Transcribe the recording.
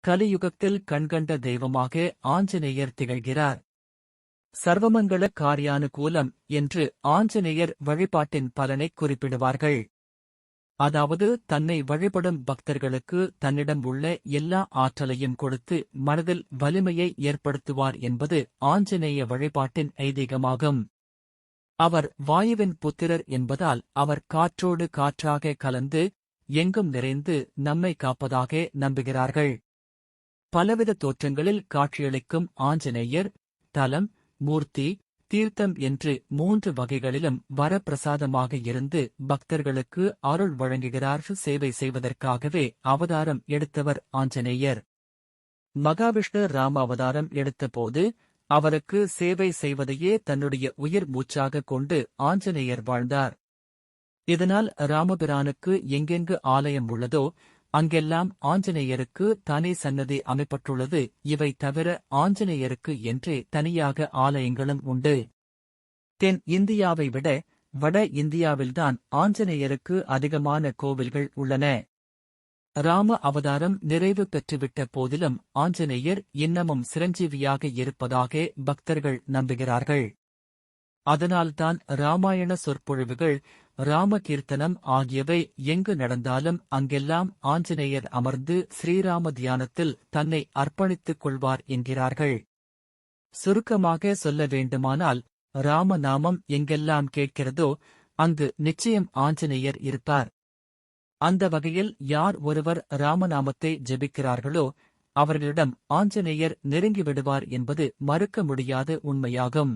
கலியுகத்தில் கண்கண்ட தெய்வமாக ஆஞ்சநேயர் திகழ்கிறார். சர்வமங்கள காரியானுகூலம் என்று ஆஞ்சநேயர் வழிபாட்டின் பலனைக் குறிப்பிடுவார்கள். அதாவது தன்னை வழிபடும் பக்தர்களுக்கு தன்னிடம் உள்ள எல்லா ஆற்றலையும் கொடுத்து மனதில் வலிமையை ஏற்படுத்துவார் என்பது ஆஞ்சநேய வழிபாட்டின் ஐதீகமாகும். அவர் வாயுவின் புத்திரர் என்பதால் அவர் காற்றோடு காற்றாக கலந்து எங்கும் நிறைந்து நம்மை காப்பதாக நம்புகிறார்கள். பலவித தோற்றங்களில் காட்சியளிக்கும் ஆஞ்சநேயர் தலம், மூர்த்தி, தீர்த்தம் என்று 3 வகைகளிலும் வரப்பிரசாதமாக இருந்து பக்தர்களுக்கு அருள் வழங்குகிறார். சேவை செய்வதற்காகவே அவதாரம் எடுத்தவர் ஆஞ்சநேயர். மகாவிஷ்ணு ராம அவதாரம் எடுத்தபோது அவருக்கு சேவை செய்வதையே தன்னுடைய உயிர் மூச்சாக கொண்டு ஆஞ்சநேயர் வாழ்ந்தார். இதனால் ராமபிரானுக்கு எங்கெங்கு ஆலயம் உள்ளதோ அங்கெல்லாம் ஆஞ்சநேயருக்கு தனி சன்னதி அமைப்பட்டுள்ளது. இவை தவிர ஆஞ்சநேயருக்கு என்றே தனியாக ஆலயங்களும் உண்டு. தென் இந்தியாவை விட வட இந்தியாவில்தான் ஆஞ்சநேயருக்கு அதிகமான கோவில்கள் உள்ளன. ராம அவதாரம் நிறைவு பெற்றுவிட்ட போதிலும் ஆஞ்சநேயர் இன்னமும் சிரஞ்சீவியாக இருப்பதாக பக்தர்கள் நம்புகிறார்கள். அதனால்தான் இராமாயண சொற்பொழிவுகள், ராம கீர்த்தனம் ஆகியவை எங்கு நடந்தாலும் அங்கெல்லாம் ஆஞ்சநேயர் அமர்ந்து ஸ்ரீராம தியானத்தில் தன்னை அர்ப்பணித்துக் கொள்வார் என்கிறார்கள். சுருக்கமாக சொல்ல வேண்டுமானால், ராம நாமம் எங்கெல்லாம் கேட்கிறதோ அங்கு நிச்சயம் ஆஞ்சநேயர் இருப்பார். அந்த வகையில் யார் ஒருவர் ராமநாமத்தை ஜெபிக்கிறார்களோ அவர்களிடம் ஆஞ்சநேயர் நெருங்கிவிடுவார் என்பது மறுக்க முடியாத உண்மையாகும்.